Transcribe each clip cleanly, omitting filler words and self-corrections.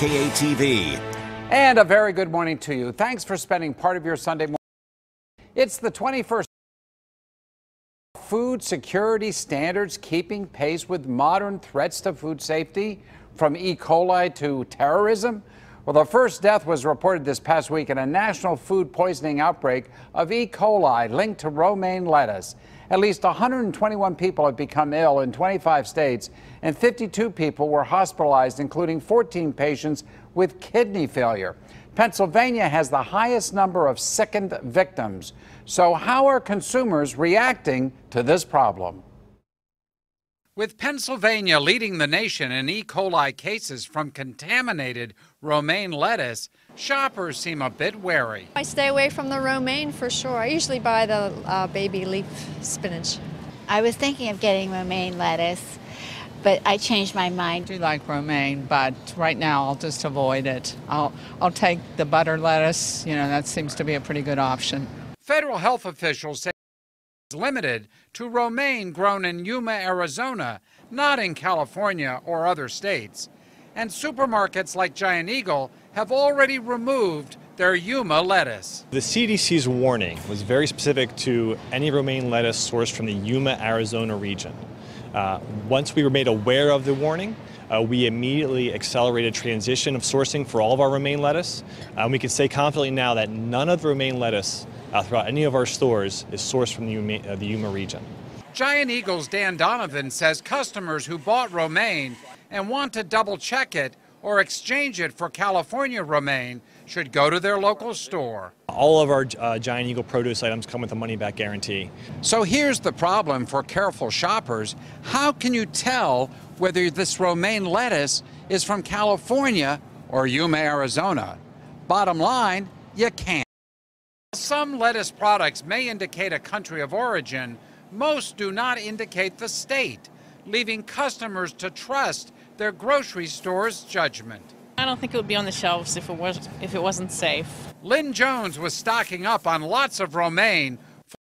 KATV. And a very good morning to you. Thanks for spending part of your Sunday morning. It's the 21st. Food security standards keeping pace with modern threats to food safety, from E. coli to terrorism. Well, the first death was reported this past week in a national food poisoning outbreak of E. coli linked to romaine lettuce. At least 121 people have become ill in 25 states, and 52 people were hospitalized, including 14 patients with kidney failure. Pennsylvania has the highest number of sickened victims. So how are consumers reacting to this problem? With Pennsylvania leading the nation in E. coli cases from contaminated romaine lettuce, shoppers seem a bit wary. I stay away from the romaine for sure. I usually buy the baby leaf spinach. I was thinking of getting romaine lettuce, but I changed my mind. I do like romaine, but right now I'll just avoid it. I'll take the butter lettuce. You know, that seems to be a pretty good option. Federal health officials say it's limited to romaine grown in Yuma, Arizona, not in California or other states. And supermarkets like Giant Eagle have already removed their Yuma lettuce. The CDC's warning was very specific to any romaine lettuce sourced from the Yuma, Arizona region. Once we were made aware of the warning, we immediately accelerated transition of sourcing for all of our romaine lettuce. We can say confidently now that none of the romaine lettuce throughout any of our stores is sourced from the Yuma region. Giant Eagle's Dan Donovan says customers who bought romaine and want to double check it or exchange it for California romaine should go to their local store. All of our Giant Eagle produce items come with a money-back guarantee. So here's the problem for careful shoppers. How can you tell whether this romaine lettuce is from California or Yuma, Arizona? Bottom line, you can't. Some lettuce products may indicate a country of origin. Most do not indicate the state, leaving customers to trust their grocery store's judgment. I don't think it would be on the shelves if it wasn't safe. Lynn Jones was stocking up on lots of romaine for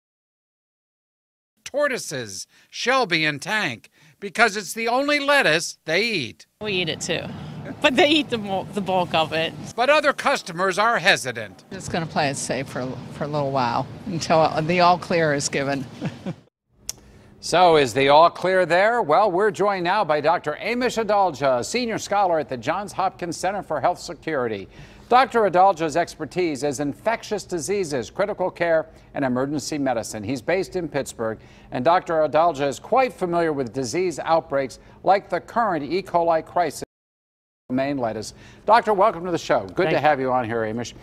tortoises, Shelby and Tank, because it's the only lettuce they eat. We eat it too, but they eat the bulk of it. But other customers are hesitant. Just going to play it safe for a little while until the all clear is given. So is the all clear there? Well, we're joined now by Dr. Amesh Adalja, a senior scholar at the Johns Hopkins Center for Health Security. Dr. Adalja's expertise is infectious diseases, critical care, and emergency medicine. He's based in Pittsburgh, and Dr. Adalja is quite familiar with disease outbreaks like the current E. coli crisis in romaine lettuce. Doctor, welcome to the show. Good to have you on here, Amesh.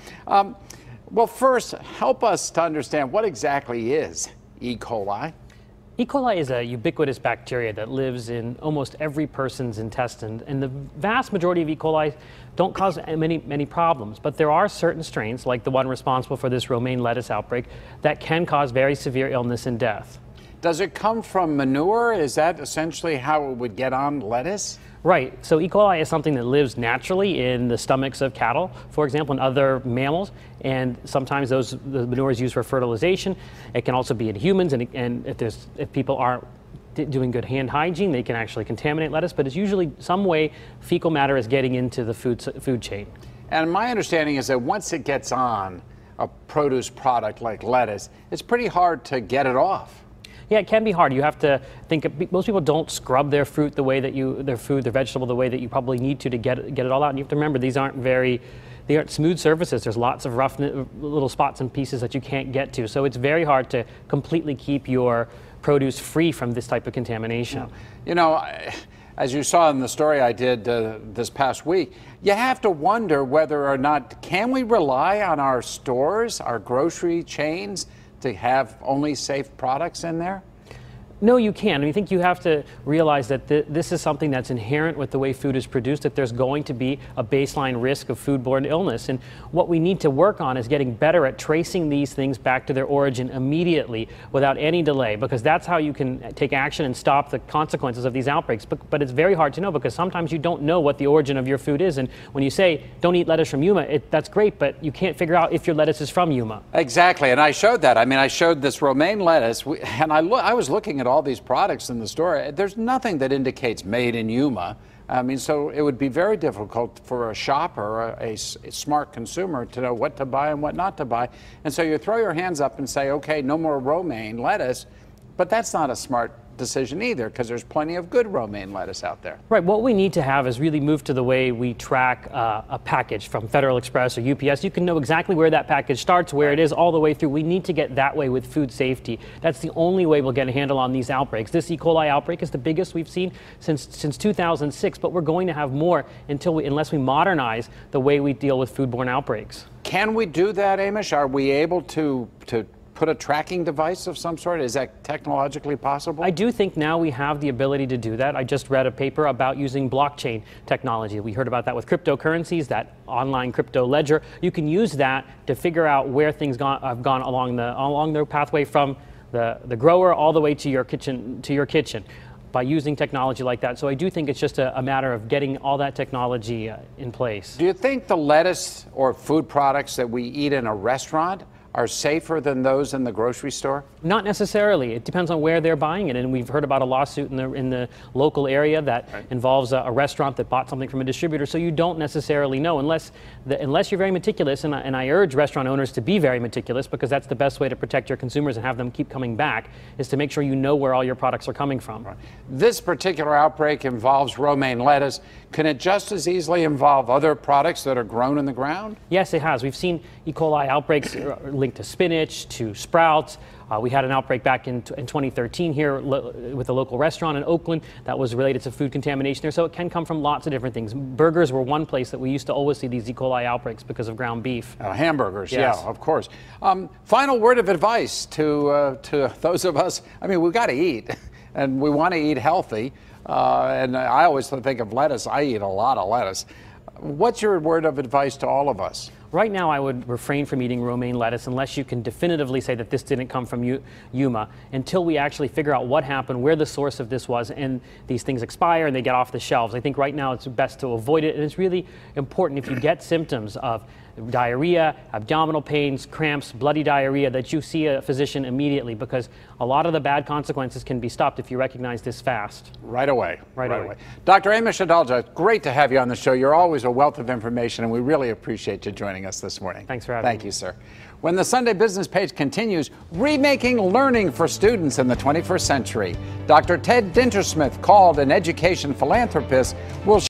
Well, first, help us to understand what exactly is E. coli. E. coli is a ubiquitous bacteria that lives in almost every person's intestine, and the vast majority of E. coli don't cause many problems, but there are certain strains, like the one responsible for this romaine lettuce outbreak, that can cause very severe illness and death. Does it come from manure? Is that essentially how it would get on lettuce? Right. So E. coli is something that lives naturally in the stomachs of cattle, for example, and other mammals. And sometimes the manure is used for fertilization. It can also be in humans, and if people aren't doing good hand hygiene, they can actually contaminate lettuce. But it's usually some way fecal matter is getting into the food chain. And my understanding is that once it gets on a produce product like lettuce, it's pretty hard to get it off. Yeah, it can be hard. You have to think, most people don't scrub their fruit the way that their vegetable the way that you probably need to get it all out. And you have to remember, they aren't smooth surfaces. There's lots of rough little spots and pieces that you can't get to. So it's very hard to completely keep your produce free from this type of contamination. You know, as you saw in the story I did this past week, you have to wonder whether or not, can we rely on our stores, our grocery chains, to have only safe products in there? No, you can. I think you have to realize that this is something that's inherent with the way food is produced, that there's going to be a baseline risk of foodborne illness. And what we need to work on is getting better at tracing these things back to their origin immediately without any delay, because that's how you can take action and stop the consequences of these outbreaks. But it's very hard to know, because sometimes you don't know what the origin of your food is. And when you say, don't eat lettuce from Yuma, that's great, but you can't figure out if your lettuce is from Yuma. Exactly, and I showed that. I mean, I showed this romaine lettuce, and I was looking at all these products in the store. There's nothing that indicates made in Yuma. I mean, so it would be very difficult for a shopper, a smart consumer, to know what to buy and what not to buy. And so you throw your hands up and say, okay, no more romaine lettuce, but that's not a smart decision either, because there's plenty of good romaine lettuce out there. Right. What we need to have is really move to the way we track a package from Federal Express or UPS. You can know exactly where that package starts, where it is, all the way through. We need to get that way with food safety. That's the only way we'll get a handle on these outbreaks. This E. coli outbreak is the biggest we've seen since 2006, but we're going to have more unless we modernize the way we deal with foodborne outbreaks. Can we do that, Amish? Are we able to put a tracking device of some sort? Is that technologically possible? I do think now we have the ability to do that. I just read a paper about using blockchain technology. We heard about that with cryptocurrencies, that online crypto ledger. You can use that to figure out where things have gone along the pathway from the grower all the way to your kitchen. By using technology like that. So I do think it's just a matter of getting all that technology in place. Do you think the lettuce or food products that we eat in a restaurant are safer than those in the grocery store? Not necessarily. It depends on where they're buying it. And we've heard about a lawsuit in the local area that involves a restaurant that bought something from a distributor. So you don't necessarily know unless you're very meticulous. And I urge restaurant owners to be very meticulous, because that's the best way to protect your consumers and have them keep coming back, is to make sure you know where all your products are coming from. Right. This particular outbreak involves romaine lettuce. Can it just as easily involve other products that are grown in the ground? Yes, it has. We've seen E. coli outbreaks linked to spinach, to sprouts. We had an outbreak back in 2013 here with a local restaurant in Oakland that was related to food contamination there. So it can come from lots of different things. Burgers were one place that we used to always see these E. coli outbreaks because of ground beef. Hamburgers, yes. Yeah, of course. Final word of advice to those of us. I mean, we've got to eat, and we want to eat healthy. And I always think of lettuce. I eat a lot of lettuce. What's your word of advice to all of us? Right now, I would refrain from eating romaine lettuce unless you can definitively say that this didn't come from Yuma, until we actually figure out what happened, where the source of this was, and these things expire and they get off the shelves. I think right now it's best to avoid it, and it's really important if you get symptoms of diarrhea, abdominal pains, cramps, bloody diarrhea, that you see a physician immediately, because a lot of the bad consequences can be stopped if you recognize this fast. Right away. Right away. Dr. Amesh Adalja, great to have you on the show. You're always a wealth of information, and we really appreciate you joining us this morning. Thanks for having me. Thank you, sir. When the Sunday Business Page continues, remaking learning for students in the 21st century. Dr. Ted Dintersmith, called an education philanthropist, will